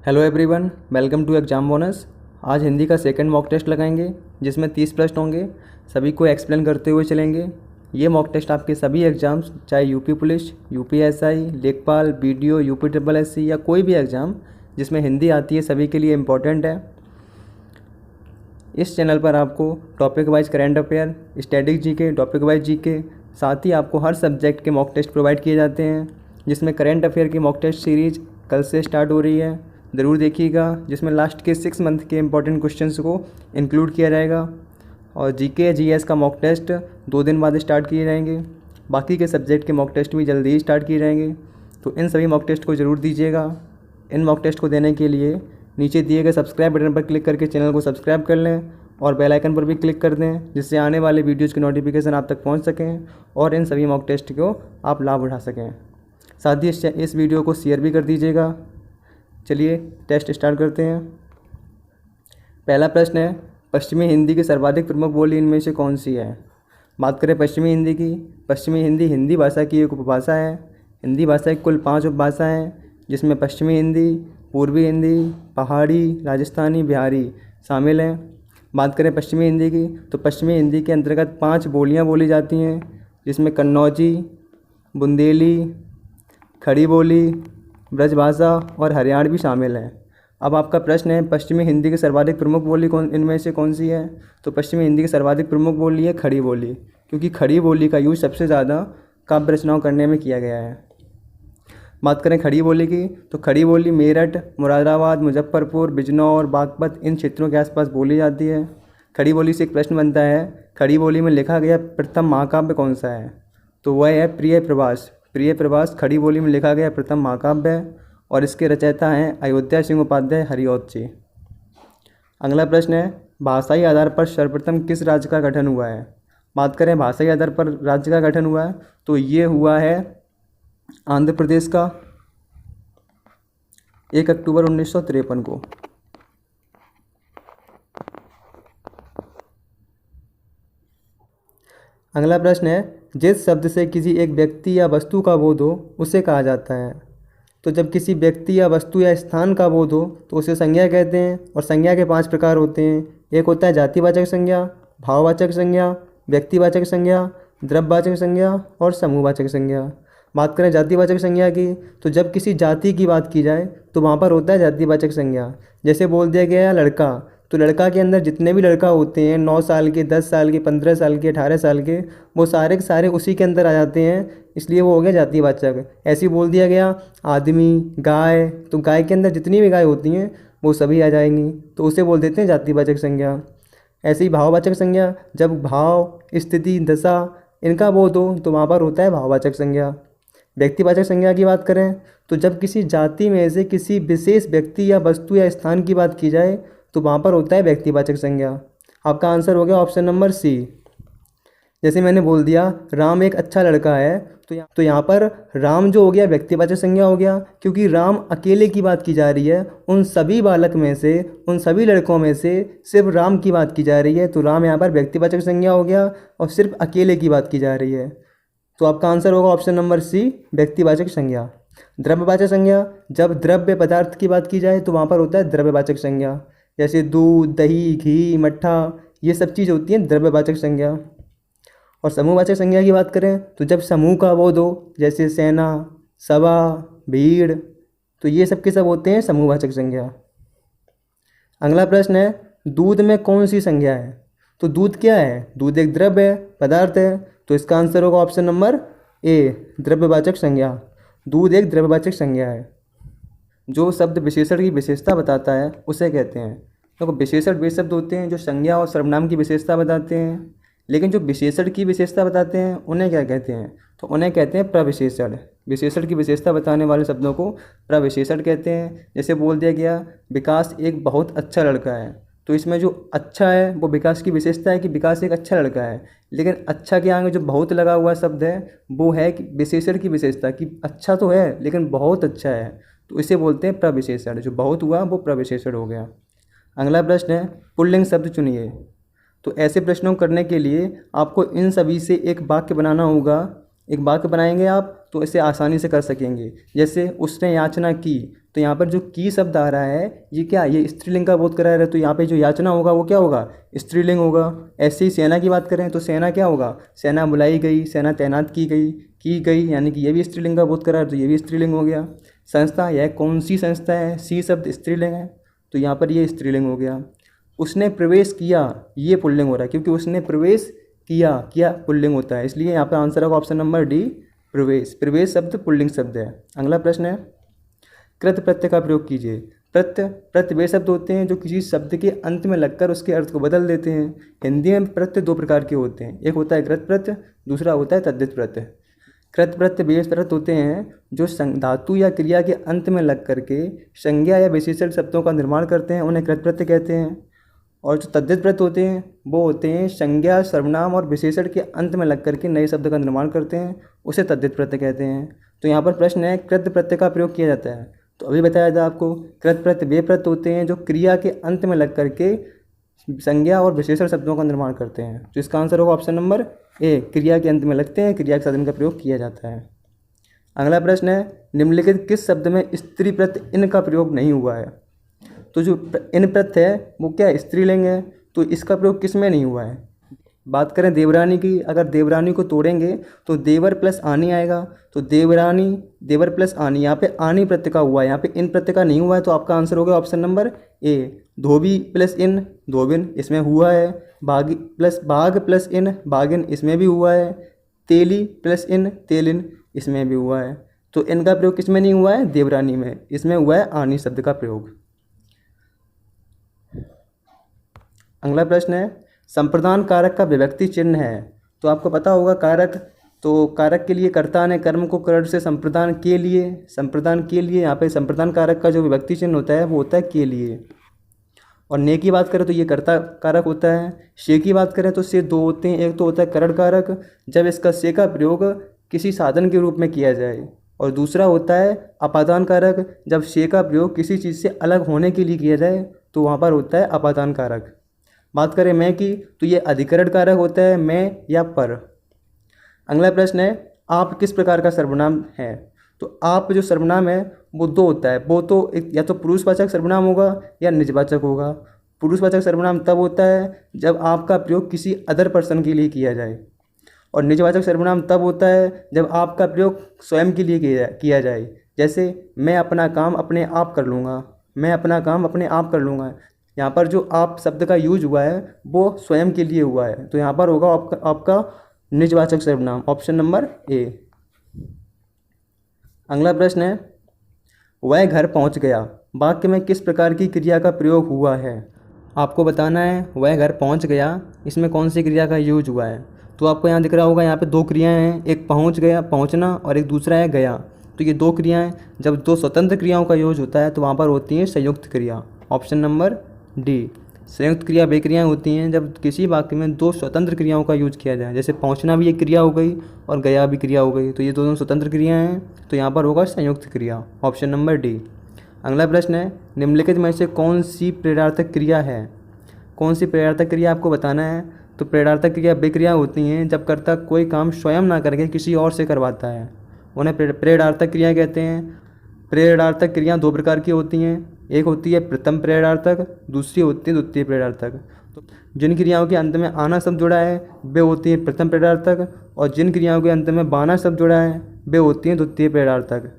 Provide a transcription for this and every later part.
Hello everyone, welcome to exam bonus. आज हिंदी का second mock test लगाएंगे जिसमें 30 प्रश्न होंगे। सभी को एक्सप्लेन करते हुए चलेंगे। ये मॉक टेस्ट आपके सभी एग्ज़ाम्स, चाहे यूपी पुलिस, यूपी एसआई, लेखपाल, बीडीओ, यूपी ट्रिपल एससी या कोई भी एग्ज़ाम जिसमें हिंदी आती है, सभी के लिए इम्पोर्टेंट है। इस चैनल पर आपको topic wise current affair, static GK, topic wise GK, साथ ही आपको हर सब्जेक्ट के मॉक टेस्ट प्रोवाइड किए जाते हैं। जिसमें करंट अफेयर की मॉक टेस्ट सीरीज़ कल से स्टार्ट हो रही है, ज़रूर देखिएगा। जिसमें लास्ट के 6 मंथ के इंपॉर्टेंट क्वेश्चंस को इंक्लूड किया जाएगा। और जीके जीएस का मॉक टेस्ट 2 दिन बाद स्टार्ट किए जाएंगे। बाकी के सब्जेक्ट के मॉक टेस्ट भी जल्दी ही स्टार्ट किए जाएंगे, तो इन सभी मॉक टेस्ट को ज़रूर दीजिएगा। इन मॉक टेस्ट को देने के लिए नीचे दिए गए सब्सक्राइब बटन पर क्लिक करके चैनल को सब्सक्राइब कर लें और बेल आइकन पर भी क्लिक कर दें, जिससे आने वाले वीडियोज़ की नोटिफिकेशन आप तक पहुंच सकें और इन सभी मॉक टेस्ट को आप लाभ उठा सकें। साथ ही इस वीडियो को शेयर भी कर दीजिएगा। चलिए टेस्ट स्टार्ट करते हैं। पहला प्रश्न है, पश्चिमी हिंदी की सर्वाधिक प्रमुख बोली इनमें से कौन सी है? बात करें पश्चिमी हिंदी की, पश्चिमी हिंदी हिंदी भाषा की एक उपभाषा है। हिंदी भाषा की कुल 5 उपभाषाएँ हैं, जिसमें पश्चिमी हिंदी, पूर्वी हिंदी, पहाड़ी, राजस्थानी, बिहारी शामिल हैं। बात करें पश्चिमी हिंदी की, तो पश्चिमी हिंदी के अंतर्गत 5 बोलियाँ बोली जाती हैं, जिसमें कन्नौजी, बुंदेली, खड़ी बोली, ब्रजभाषा और हरियाणवी शामिल हैं। अब आपका प्रश्न है, पश्चिमी हिंदी की सर्वाधिक प्रमुख बोली इनमें से कौन सी है? तो पश्चिमी हिंदी की सर्वाधिक प्रमुख बोली है खड़ी बोली, क्योंकि खड़ी बोली का यूज़ सबसे ज़्यादा काव्य रचनाओं करने में किया गया है। बात करें खड़ी बोली की, तो खड़ी बोली मेरठ, मुरादाबाद, मुजफ्फरपुर, बिजनौर, बागपत इन क्षेत्रों के आसपास बोली जाती है। खड़ी बोली से एक प्रश्न बनता है, खड़ी बोली में लिखा गया प्रथम महाकाव्य कौन सा है? तो वह है प्रिय प्रवास। प्रिय प्रवास खड़ी बोली में लिखा गया प्रथम महाकाव्य है और इसके रचयिता हैं अयोध्या सिंह उपाध्याय हरिऔध जी। अगला प्रश्न है, भाषाई आधार पर सर्वप्रथम किस राज्य का गठन हुआ है? बात करें भाषाई आधार पर राज्य का गठन हुआ है, तो ये हुआ है आंध्र प्रदेश का 1 अक्टूबर 1953 को। अगला प्रश्न है, जिस शब्द से किसी एक व्यक्ति या वस्तु का बोध हो उसे कहा जाता है? तो जब किसी व्यक्ति या वस्तु या स्थान का बोध हो तो उसे संज्ञा कहते हैं। और संज्ञा के 5 प्रकार होते हैं। एक होता है जातिवाचक संज्ञा, भाववाचक संज्ञा, व्यक्तिवाचक संज्ञा, द्रव्यवाचक संज्ञा और समूहवाचक संज्ञा। बात करें जातिवाचक संज्ञा की, तो जब किसी जाति की बात की जाए तो वहाँ पर होता है जातिवाचक संज्ञा। जैसे बोल दिया गया लड़का, तो लड़का के अंदर जितने भी लड़का होते हैं 9 साल के, 10 साल के, 15 साल के, 18 साल के, वो सारे के सारे उसी के अंदर आ जाते हैं, इसलिए वो हो गया जातिवाचक। ऐसे ही बोल दिया गया आदमी, गाय, तो गाय के अंदर जितनी भी गाय होती हैं वो सभी आ जाएंगी, तो उसे बोल देते हैं जातिवाचक संज्ञा। ऐसे ही भाववाचक संज्ञा, जब भाव, स्थिति, दशा इनका बोध हो तो वहाँ पर होता है भाववाचक संज्ञा। व्यक्तिवाचक संज्ञा की बात करें, तो जब किसी जाति में से किसी विशेष व्यक्ति या वस्तु या स्थान की बात की जाए तो वहाँ पर होता है व्यक्तिवाचक संज्ञा। आपका आंसर हो गया ऑप्शन नंबर सी। जैसे मैंने बोल दिया राम एक अच्छा लड़का है, तो यहाँ पर राम जो हो गया व्यक्तिवाचक संज्ञा हो गया, क्योंकि राम अकेले की बात की जा रही है। उन सभी बालक में से, उन सभी लड़कों में से सिर्फ राम की बात की जा रही है, तो राम यहाँ पर व्यक्तिवाचक संज्ञा हो गया और सिर्फ अकेले की बात की जा रही है। तो आपका आंसर होगा ऑप्शन नंबर सी, व्यक्तिवाचक संज्ञा। द्रव्यवाचक संज्ञा, जब द्रव्य पदार्थ की बात की जाए तो वहाँ पर होता है द्रव्यवाचक संज्ञा। जैसे दूध, दही, घी, मट्ठा, ये सब चीज़ होती हैं द्रव्यवाचक संज्ञा। और समूहवाचक संज्ञा की बात करें, तो जब समूह का बोध हो, जैसे सेना, सभा, भीड़, तो ये सब के सब होते हैं समूहवाचक संज्ञा। अगला प्रश्न है, दूध में कौन सी संज्ञा है? तो दूध क्या है? दूध एक द्रव्य है, पदार्थ है, तो इसका आंसर होगा ऑप्शन नंबर ए, द्रव्यवाचक संज्ञा। दूध एक द्रव्यवाचक संज्ञा है। जो शब्द विशेषण की विशेषता बताता है उसे कहते हैं। तो विशेषण वे शब्द होते हैं जो संज्ञा और सर्वनाम की विशेषता बताते हैं, लेकिन जो विशेषण की विशेषता बताते हैं उन्हें क्या कहते हैं? तो उन्हें कहते हैं प्रविशेषण। विशेषण की विशेषता बताने वाले शब्दों को प्रविशेषण कहते हैं। जैसे बोल दिया गया विकास एक बहुत अच्छा लड़का है, तो इसमें जो अच्छा है वो विकास की विशेषता है कि विकास एक अच्छा लड़का है, लेकिन अच्छा के आगे जो बहुत लगा हुआ शब्द है वो है कि विशेषण की विशेषता कि अच्छा तो है लेकिन बहुत अच्छा है, तो इसे बोलते हैं प्रविशेषण। जो बहुत हुआ वो प्रविशेषण हो गया। अगला प्रश्न है, पुल्लिंग शब्द चुनिए। तो ऐसे प्रश्नों को करने के लिए आपको इन सभी से एक वाक्य बनाना होगा। एक वाक्य बनाएंगे आप तो इसे आसानी से कर सकेंगे। जैसे उसने याचना की, तो यहाँ पर जो की शब्द आ रहा है ये क्या, ये स्त्रीलिंग का बोध करा रहा है, तो यहाँ पे जो याचना होगा वो क्या होगा, स्त्रीलिंग होगा। ऐसे ही सेना की बात करें तो सेना क्या होगा, सेना बुलाई गई, सेना तैनात की गई, यानी कि ये भी स्त्रीलिंग का बोध करा है, तो ये भी स्त्रीलिंग हो गया। संस्था, यह कौन सी संस्था है, सी शब्द स्त्रीलिंग है, तो यहाँ पर ये स्त्रीलिंग हो गया। उसने प्रवेश किया, ये पुल्लिंग हो रहा है, क्योंकि उसने प्रवेश किया पुल्लिंग होता है, इसलिए यहाँ पर आंसर होगा ऑप्शन नंबर डी, प्रवेश। प्रवेश शब्द पुल्लिंग शब्द है। अगला प्रश्न है, कृत प्रत्यय का प्रयोग कीजिए। प्रत्यय वे शब्द होते हैं जो किसी शब्द के अंत में लगकर उसके अर्थ को बदल देते हैं। हिंदी में प्रत्यय दो प्रकार के होते हैं, एक होता है कृत प्रत्यय, दूसरा होता है तद्धित प्रत्यय। कृत प्रत्यय वे प्रत्यय होते हैं जो धातु या क्रिया के अंत में लग करके संज्ञा या विशेषण शब्दों का निर्माण करते हैं, उन्हें कृत प्रत्यय कहते हैं। और जो तद्धित प्रत्यय होते हैं वो होते हैं संज्ञा, सर्वनाम और विशेषण के अंत में लग करके नए शब्द का निर्माण करते हैं, उसे तद्धित प्रत्यय कहते हैं। तो यहाँ पर प्रश्न है, कृत प्रत्यय का प्रयोग किया जाता है, तो अभी बताया था आपको, कृत प्रत्यय वे प्रत्यय होते हैं जो क्रिया के अंत में लग करके संज्ञा और विशेषण शब्दों का निर्माण करते हैं। तो इसका आंसर होगा ऑप्शन नंबर ए, क्रिया के अंत में लगते हैं, क्रिया के साथ इनका प्रयोग किया जाता है। अगला प्रश्न है, निम्नलिखित किस शब्द में स्त्री प्रत्यय इन का प्रयोग नहीं हुआ है। तो जो इन प्रत्यय है वो क्या है, स्त्रीलिंग है, तो इसका प्रयोग किस में नहीं हुआ है। बात करें देवरानी की, अगर देवरानी को तोड़ेंगे तो देवर प्लस आनी आएगा, तो देवरानी, देवर प्लस आनी, यहाँ पे आनी प्रत्यय का हुआ है, यहाँ पे इन प्रत्यय का नहीं हुआ है, तो आपका आंसर होगा ऑप्शन नंबर ए, धोबी प्लस इन, धोबिन, इसमें हुआ है। बाग प्लस इन, बागिन, इसमें भी हुआ है। तेली प्लस इन, तेलिन, इसमें भी हुआ है। तो इनका प्रयोग किस में नहीं हुआ है, देवरानी में, इसमें हुआ है आनी शब्द का प्रयोग। अगला प्रश्न है, संप्रदान कारक का विभक्ति चिन्ह है। तो आपको पता होगा कारक, तो कारक के लिए कर्ता ने कर्म को कर्ण से संप्रदान के लिए, यहाँ पे संप्रदान कारक का जो विभक्ति चिन्ह होता है वो होता है के लिए। और ने की बात करें तो ये कर्ता कारक होता है। शे की बात करें तो से दो होते हैं, एक तो होता है करण कारक, जब इसका से का प्रयोग किसी साधन के रूप में किया जाए, और दूसरा होता है अपादान कारक, जब शे का प्रयोग किसी चीज़ से अलग होने के लिए किया जाए तो वहाँ पर होता है अपादान कारक। बात करें मैं की, तो ये अधिकरण कारक होता है, मैं या पर। अगला प्रश्न है, आप किस प्रकार का सर्वनाम है। तो आप जो सर्वनाम है वो दो होता है, वो तो एक या तो पुरुषवाचक सर्वनाम होगा या निजवाचक होगा। पुरुषवाचक सर्वनाम तब होता है जब आपका प्रयोग किसी अदर पर्सन के लिए किया जाए, और निजवाचक सर्वनाम तब होता है जब आपका प्रयोग स्वयं के लिए किया जाए। जैसे मैं अपना काम अपने आप कर लूँगा, मैं अपना काम अपने आप कर लूँगा, यहाँ पर जो आप शब्द का यूज हुआ है वो स्वयं के लिए हुआ है, तो यहाँ पर होगा आपका निजवाचक सर्वनाम, ऑप्शन नंबर ए। अगला प्रश्न है, वह घर पहुँच गया, वाक्य में किस प्रकार की क्रिया का प्रयोग हुआ है। आपको बताना है वह घर पहुँच गया, इसमें कौन सी क्रिया का यूज हुआ है। तो आपको यहाँ दिख रहा होगा, यहाँ पे दो क्रियाएं हैं, एक पहुँच गया, पहुँचना, और एक दूसरा है गया। तो ये दो क्रियाएं, जब दो स्वतंत्र क्रियाओं का यूज होता है तो वहाँ पर होती है संयुक्त क्रिया, ऑप्शन नंबर डी। संयुक्त क्रिया वे क्रियाएं होती हैं जब किसी वाक्य में दो स्वतंत्र क्रियाओं का यूज किया जाए, जैसे पहुंचना भी एक क्रिया हो गई और गया भी क्रिया हो गई, तो ये दोनों स्वतंत्र क्रियाएं हैं, तो यहाँ पर होगा संयुक्त क्रिया, ऑप्शन नंबर डी। अगला प्रश्न है, निम्नलिखित में से कौन सी प्रेरणार्थक क्रिया है। कौन सी प्रेरणार्थक क्रिया आपको बताना है। तो प्रेरणार्थक क्रिया वे क्रिया होती हैं जब कर्ता कोई काम स्वयं ना करके किसी और से करवाता है, उन्हें प्रेरणार्थक क्रिया कहते हैं। प्रेरणार्थक क्रिया दो प्रकार की होती हैं, एक होती है प्रथम प्रेरणार्थक, दूसरी होती है द्वितीय प्रेरणार्थक। तो जिन क्रियाओं के अंत में आना शब्द जुड़ा है वे होती है प्रथम प्रेरणार्थक, और जिन क्रियाओं के अंत में बाना शब्द जुड़ा है वे होती हैं द्वितीय प्रेरणार्थक।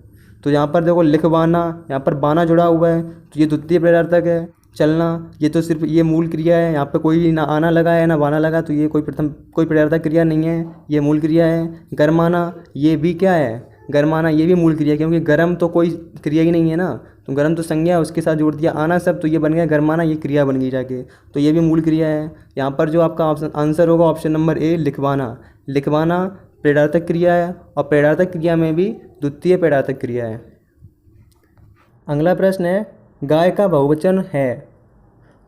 तो यहाँ पर देखो लिखवाना, यहाँ पर बाना जुड़ा हुआ है तो ये द्वितीय प्रेरणार्थक है। चलना, ये तो सिर्फ ये मूल क्रिया है, यहाँ पे कोई ना आना लगा है ना बाना लगा, तो ये कोई प्रेरणार्थक क्रिया नहीं है, ये मूल क्रिया है। गरमाना, ये भी क्या है, गरमाना, ये भी मूल क्रिया, क्योंकि गरम तो कोई क्रिया ही नहीं है ना, तो गरम तो संज्ञा है, उसके साथ जोड़ दिया आना सब, तो ये बन गया गरमाना, ये क्रिया बन गई जाके, तो ये भी मूल क्रिया है। यहाँ पर जो आपका आंसर होगा ऑप्शन नंबर ए, लिखवाना। लिखवाना प्रेरणार्थक क्रिया है, और प्रेरणार्थक क्रिया में भी द्वितीय प्रेरणार्थक क्रिया है। अगला प्रश्न है, गाय का बहुवचन है।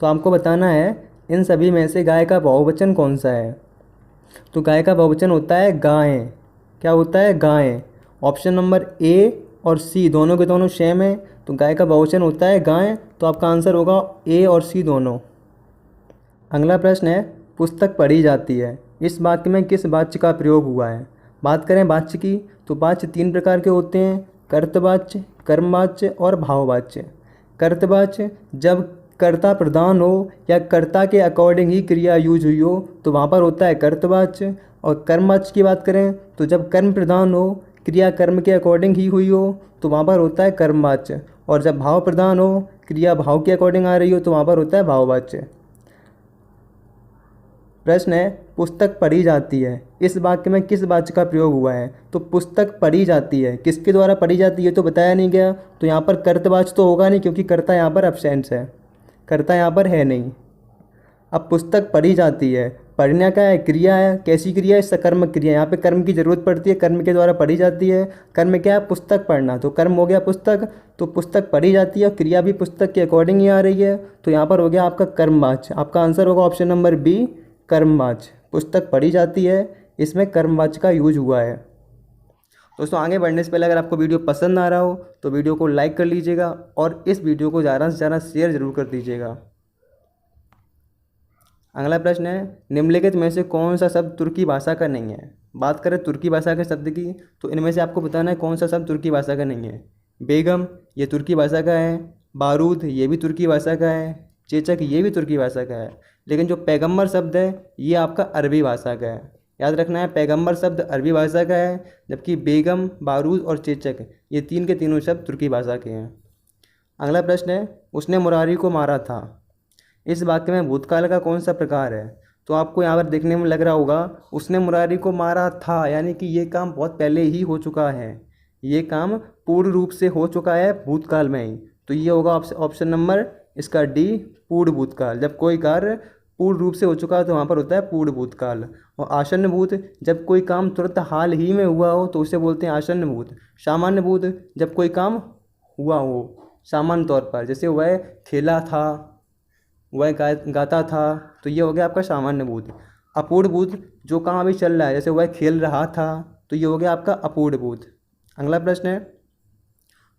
तो आपको बताना है इन सभी में से गाय का बहुवचन कौन सा है। तो गाय का बहुवचन होता है गायें। क्या होता है, गायें। ऑप्शन नंबर ए और सी दोनों के दोनों सेम है, तो गाय का बहुवचन होता है गायें, तो आपका आंसर होगा ए और सी दोनों। अगला प्रश्न है, पुस्तक पढ़ी जाती है, इस वाक्य में किस वाच्य का प्रयोग हुआ है। बात करें वाच्य की, तो वाच्य 3 प्रकार के होते हैं, कर्तवाच्य, कर्मवाच्य और भाववाच्य। कर्तवाच्य जब कर्ता प्रधान हो या कर्ता के अकॉर्डिंग ही क्रिया यूज हुई हो तो वहाँ पर होता है कर्तवाच्य। और कर्मवाच्य की बात करें तो जब कर्म प्रधान हो, क्रिया कर्म के अकॉर्डिंग ही हुई हो तो वहाँ पर होता है कर्मवाच्य। और जब भाव प्रधान हो, क्रिया भाव के अकॉर्डिंग आ रही हो तो वहाँ पर होता है भाववाच्य। प्रश्न है, पुस्तक पढ़ी जाती है, इस वाक्य में किस वाच्य का प्रयोग हुआ है? तो पुस्तक पढ़ी जाती है, किसके द्वारा पढ़ी जाती है तो बताया नहीं गया, तो यहाँ पर कर्तवाच्य तो होगा नहीं क्योंकि कर्ता यहाँ पर एब्सेंट है, कर्ता यहाँ पर है नहीं। अब पुस्तक पढ़ी जाती है, पढ़ना क्या है? क्रिया है। कैसी क्रिया है? सकर्मक क्रिया। यहाँ पे कर्म की जरूरत पड़ती है, कर्म के द्वारा पढ़ी जाती है। कर्म क्या है? पुस्तक पढ़ना, तो कर्म हो गया पुस्तक, तो पुस्तक पढ़ी जाती है और क्रिया भी पुस्तक के अकॉर्डिंग ही आ रही है, तो यहाँ पर हो गया आपका कर्मवाच्य। आपका आंसर होगा ऑप्शन नंबर बी, कर्मवाच्य। पुस्तक पढ़ी जाती है, इसमें कर्मवाच्य का यूज हुआ है। दोस्तों आगे बढ़ने से पहले अगर आपको वीडियो पसंद आ रहा हो तो वीडियो को लाइक कर लीजिएगा और इस वीडियो को ज़्यादा से ज़्यादा शेयर जरूर कर दीजिएगा। अगला प्रश्न है, निम्नलिखित में से कौन सा शब्द तुर्की भाषा का नहीं है? बात करें तुर्की भाषा के शब्द की तो इनमें से आपको बताना है कौन सा शब्द तुर्की भाषा का नहीं है। बेगम ये तुर्की भाषा का है, बारूद ये भी तुर्की भाषा का है, चेचक ये भी तुर्की भाषा का है, लेकिन जो पैगम्बर शब्द है ये आपका अरबी भाषा का है। याद रखना है, पैगम्बर शब्द अरबी भाषा का है, जबकि बेगम, बारूद और चेचक ये तीन के तीनों शब्द तुर्की भाषा के हैं। अगला प्रश्न है, उसने मुरारी को मारा था, इस वाक्य में भूतकाल का कौन सा प्रकार है? तो आपको यहाँ पर देखने में लग रहा होगा उसने मुरारी को मारा था, यानी कि ये काम बहुत पहले ही हो चुका है, ये काम पूर्ण रूप से हो चुका है भूतकाल में ही, तो ये होगा ऑप्शन नंबर इसका डी, पूर्ण भूतकाल। जब कोई कार्य पूर्ण रूप से हो चुका है तो वहाँ पर होता है पूर्ण भूतकाल। और आसन्न भूत जब कोई काम तुरंत हाल ही में हुआ हो तो उसे बोलते हैं आसन्न भूत। सामान्य भूत जब कोई काम हुआ हो सामान्य तौर पर, जैसे वह खेला था, वह गाता था, तो ये हो गया आपका सामान्य भूत। अपूर्ण भूत जो काम अभी चल रहा है, जैसे वह खेल रहा था, तो ये हो गया आपका अपूर्ण भूत। अगला प्रश्न है,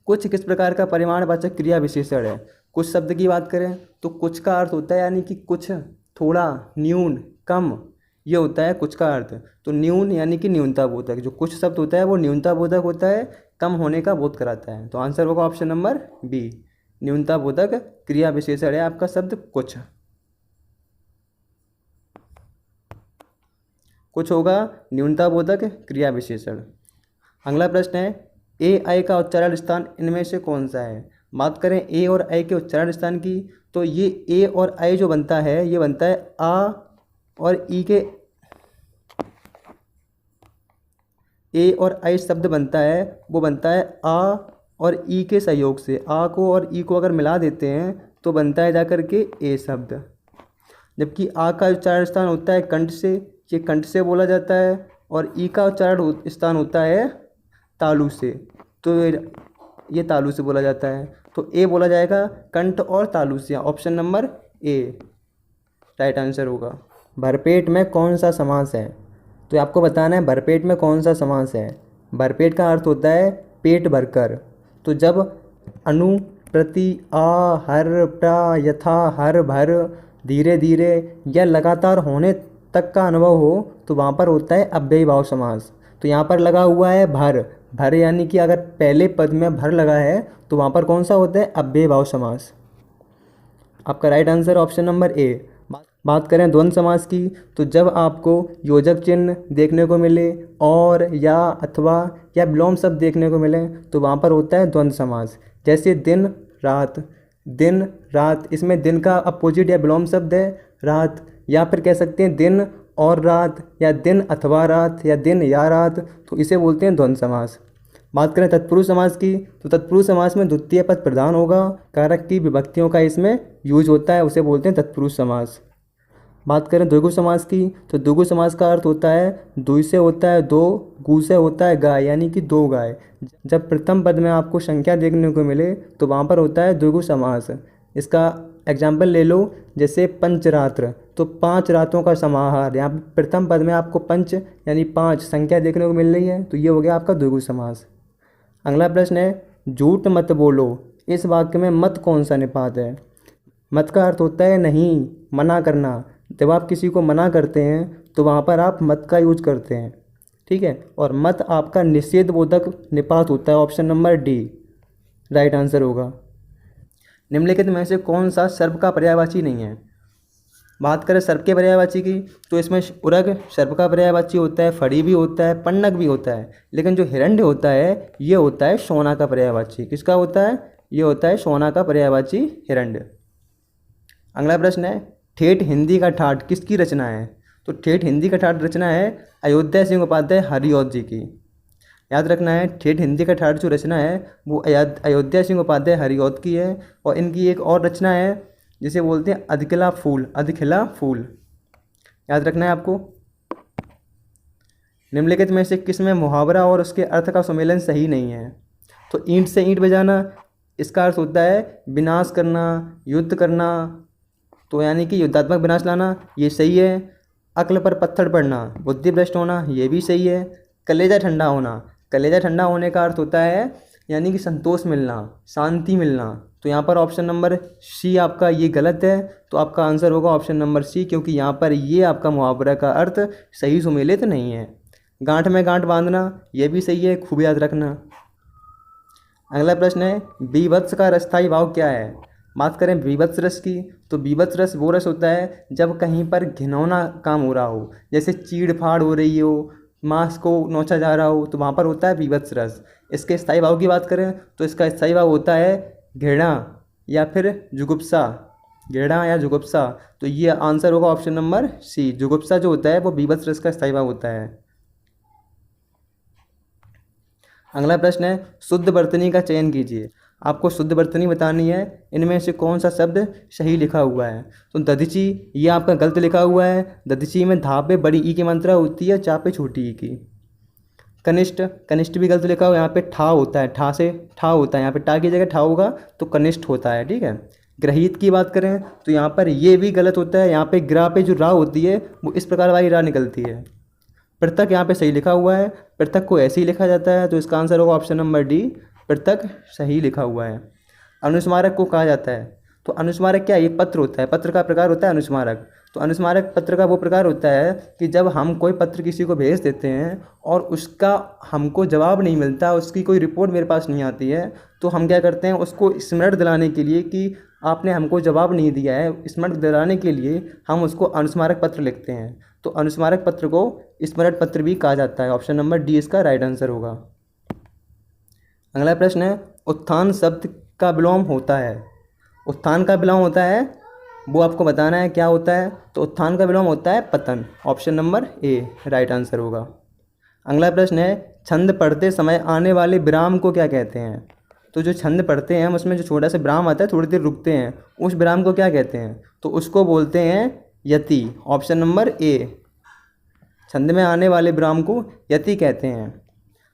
कुछ किस प्रकार का परिमाणवाचक क्रिया विशेषण है? कुछ शब्द की बात करें तो कुछ का अर्थ होता है यानी कि कुछ, थोड़ा, न्यून, कम, ये होता है कुछ का अर्थ। तो न्यून यानी कि न्यूनता बोधक, जो कुछ शब्द होता है वो न्यूनता बोधक होता है, कम होने का बोध कराता है। तो आंसर होगा ऑप्शन नंबर बी, न्यूनता बोधक क्रिया विशेषण है आपका शब्द कुछ। कुछ होगा न्यूनता बोधक क्रिया विशेषण। अगला प्रश्न है, ए आई का उच्चारण स्थान इनमें से कौन सा है? बात करें ए और आई के उच्चारण स्थान की तो ये ए और आई जो बनता है ये बनता है आ और ई के, ए और आई शब्द बनता है वो बनता है आ और ई के सहयोग से। आ को और ई को अगर मिला देते हैं तो बनता है जाकर के ए शब्द। जबकि आ का उच्चारण स्थान होता है कंठ से, ये कंठ से बोला जाता है, और ई का उच्चारण स्थान होता है तालु से, तो ये तालु से बोला जाता है। तो ए बोला जाएगा कंठ और तालु से, ऑप्शन नंबर ए राइट आंसर होगा। भरपेट में कौन सा समास है? तो आपको बताना है भरपेट में कौन सा समास है। भरपेट का अर्थ होता है पेट भरकर। तो जब अनु, प्रति, आ, हर, प्रा, यथा, हर, भर, धीरे धीरे या लगातार होने तक का अनुभव हो तो वहाँ पर होता है अव्ययी भाव समास। तो यहाँ पर लगा हुआ है भर, भर यानी कि अगर पहले पद में भर लगा है तो वहाँ पर कौन सा होता है अव्ययी भाव समास। आपका राइट आंसर ऑप्शन नंबर ए। बात करें द्वंद्व समास की तो जब आपको योजक चिन्ह देखने को मिले और या अथवा या विलोम शब्द देखने को मिले तो वहाँ पर होता है द्वंद्व समास। जैसे दिन रात, दिन रात, इसमें दिन का अपोजिट या विलोम शब्द है रात, या फिर कह सकते हैं दिन और रात, या दिन अथवा रात, या दिन या रात, तो इसे बोलते हैं द्वंद्व समास। बात करें तत्पुरुष समास की तो तत्पुरुष समास में द्वितीय पद प्रधान होगा, कारक की विभक्तियों का इसमें यूज होता है, उसे बोलते हैं तत्पुरुष समास। बात करें द्विगु समास की तो द्विगु समास का अर्थ होता है दुई से होता है दो, गु से होता है गाय, यानी कि दो गाय। जब प्रथम पद में आपको संख्या देखने को मिले तो वहाँ पर होता है द्विगु समास। इसका एग्जाम्पल ले लो, जैसे पंचरात्र, तो 5 रातों का समाहार, यहाँ प्रथम पद में आपको पंच यानी 5 संख्या देखने को मिल रही है, तो ये हो गया आपका द्विगु समास। अगला प्रश्न है, झूठ मत बोलो, इस वाक्य में मत कौन सा निपात है? मत का अर्थ होता है नहीं, मना करना। जब आप किसी को मना करते हैं तो वहाँ पर आप मत का यूज करते हैं। ठीक है। और मत आपका निषेध बोधक निपात होता है, option number D right answer होगा। निम्नलिखित में से कौन सा सर्प का पर्यायवाची नहीं है? बात करें सर्प के पर्यायवाची की तो इसमें उरग सर्प का पर्यायवाची होता है, फड़ी भी होता है, पन्नग भी होता है, लेकिन जो हिरण्य होता है ये होता है सोना का पर्यायवाची। किसका होता है? ये होता है सोना का पर्यायवाची हिरण्य। अगला प्रश्न है ठेठ हिंदी का ठाठ किसकी रचना है? तो ठेठ हिंदी का ठाठ रचना है अयोध्या सिंह उपाध्याय हरिऔध जी की। याद रखना है ठेठ हिंदी का ठाठ जो रचना है वो अयोध्या सिंह उपाध्याय हरिऔध की है। और इनकी एक और रचना है जिसे बोलते हैं अधखिला फूल, अधखिला फूल। याद रखना है आपको। निम्नलिखित में से किसमें मुहावरा और उसके अर्थ का सुमेलन सही नहीं है? तो ईंट से ईंट बजाना, इसका अर्थ होता है विनाश करना, युद्ध करना, तो यानी कि युद्धात्मक विनाश लाना, ये सही है। अक्ल पर पत्थर पड़ना, बुद्धि भ्रष्ट होना, ये भी सही है। कलेजा ठंडा होना, कलेजा ठंडा होने का अर्थ होता है यानी कि संतोष मिलना, शांति मिलना, तो यहाँ पर ऑप्शन नंबर सी आपका ये गलत है। तो आपका आंसर होगा ऑप्शन नंबर सी, क्योंकि यहाँ पर ये आपका मुहावरा का अर्थ सही सुमेलित नहीं है। गांठ में गांठ बांधना, ये भी सही है, खूब याद रखना। अगला प्रश्न है बीभत्स का अस्थायी भाव क्या है? बात करें बीभत्स रस की तो बीभत्स रस वो रस होता है जब कहीं पर घिनौना काम हो रहा हो, जैसे चीड़ फाड़ हो रही हो, मांस को नोचा जा रहा हो, तो वहाँ पर होता है बीभत्स रस। इसके स्थायी भाव की बात करें तो इसका स्थायी भाव होता है घृणा या फिर जुगुप्सा, घृणा या जुगुप्सा। तो ये आंसर होगा ऑप्शन नंबर सी, जुगुप्सा जो होता है वो बीभत्स रस का स्थायी भाव होता है। अगला प्रश्न है शुद्ध वर्तनी का चयन कीजिए। आपको शुद्ध वर्तनी बतानी है, इनमें से कौन सा शब्द सही लिखा हुआ है? तो दधिची ये आपका गलत लिखा हुआ है। दधिची में धा पे बड़ी ई की मात्रा होती है, चा पे छोटी ई की। कनिष्ठ, कनिष्ठ भी गलत लिखा हुआ है, यहाँ पे ठा होता है, ठा से ठा होता है, यहाँ पे टा की जगह ठा होगा तो कनिष्ठ होता है, ठीक है। ग्रहित की बात करें तो यहाँ पर ये भी गलत होता है, यहाँ पे ग्रा पे जो रा होती है वो इस प्रकार वाली रा निकलती है। पृथक यहाँ पे सही लिखा हुआ है, पृथक को ऐसे ही लिखा जाता है, तो इसका आंसर होगा ऑप्शन नंबर डी, पृथक सही लिखा हुआ है। अनुस्मारक को कहा जाता है, तो अनुस्मारक क्या? एक पत्र होता है, पत्र का प्रकार होता है अनुस्मारक। तो अनुस्मारक पत्र का वो प्रकार होता है कि जब हम कोई पत्र किसी को भेज देते हैं और उसका हमको जवाब नहीं मिलता, उसकी कोई रिपोर्ट मेरे पास नहीं आती है, तो हम क्या करते हैं उसको स्मरण दिलाने के लिए कि आपने हमको जवाब नहीं दिया है, स्मरण दिलाने के लिए हम उसको अनुस्मारक पत्र लिखते हैं। तो अनुस्मारक पत्र को स्मरण पत्र भी कहा जाता है। ऑप्शन नंबर डी इसका राइट आंसर होगा। अगला प्रश्न है उत्थान शब्द का विलोम होता है। उत्थान का विलोम होता है वो आपको बताना है क्या होता है। तो उत्थान का विलोम होता है पतन, ऑप्शन नंबर ए राइट आंसर होगा। अगला प्रश्न है छंद पढ़ते समय आने वाले विराम को क्या कहते हैं? तो जो छंद पढ़ते हैं हम उसमें जो छोटा सा विराम आता है, थोड़ी देर रुकते हैं, उस विराम को क्या कहते हैं? तो उसको बोलते हैं यति, ऑप्शन नंबर ए। छंद में आने वाले विराम को यति कहते हैं।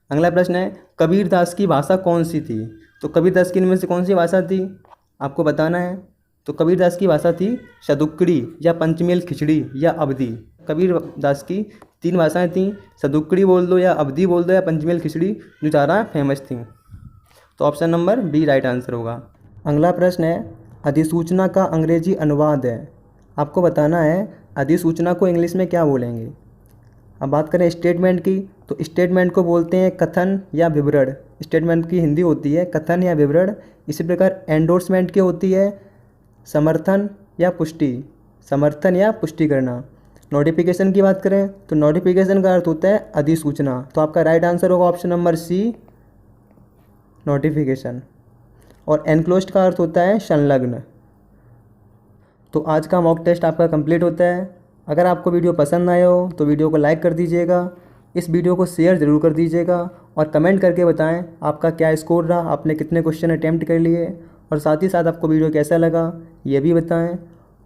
अगला प्रश्न है कबीरदास की भाषा कौन सी थी? तो कबीरदास की इनमें से कौन सी भाषा थी आपको बताना है। तो कबीरदास की भाषा थी सदुक्कड़ी या पंचमेल खिचड़ी या अवधी। कबीरदास की 3 भाषाएं थीं, सदुक्कड़ी बोल दो या अवधी बोल दो या पंचमेल खिचड़ी, जो ज़्यादा फेमस थी। तो option number B right answer होगा। अगला प्रश्न है अधिसूचना का अंग्रेजी अनुवाद है। आपको बताना है अधिसूचना को इंग्लिश में क्या बोलेंगे। अब बात करें स्टेटमेंट की तो स्टेटमेंट को बोलते हैं कथन या विवरण। स्टेटमेंट की हिंदी होती है कथन या विवरण। इसी प्रकार एंडोर्समेंट की होती है समर्थन या पुष्टि, समर्थन या पुष्टि करना। नोटिफिकेशन की बात करें तो नोटिफिकेशन का अर्थ होता है अधिसूचना। तो आपका राइट आंसर होगा ऑप्शन नंबर सी नोटिफिकेशन। और एनक्लोज्ड का अर्थ होता है संलग्न। तो आज का मॉक टेस्ट आपका कंप्लीट होता है। अगर आपको वीडियो पसंद आया हो तो वीडियो को लाइक कर दीजिएगा, इस वीडियो को शेयर ज़रूर कर दीजिएगा और कमेंट करके बताएं आपका क्या स्कोर रहा, आपने कितने क्वेश्चन अटैम्प्ट कर लिए, और साथ ही साथ आपको वीडियो कैसा लगा ये भी बताएं।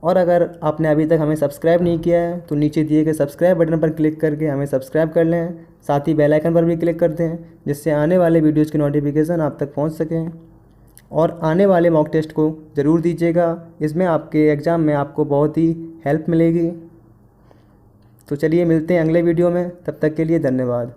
और अगर आपने अभी तक हमें सब्सक्राइब नहीं किया है तो नीचे दिए गए सब्सक्राइब बटन पर क्लिक करके हमें सब्सक्राइब कर लें, साथ ही बेल आइकन पर भी क्लिक कर दें जिससे आने वाले वीडियोज़ की नोटिफिकेशन आप तक पहुँच सकें। और आने वाले मॉक टेस्ट को ज़रूर दीजिएगा, इसमें आपके एग्ज़ाम में आपको बहुत ही हेल्प मिलेगी। तो चलिए मिलते हैं अगले वीडियो में, तब तक के लिए धन्यवाद।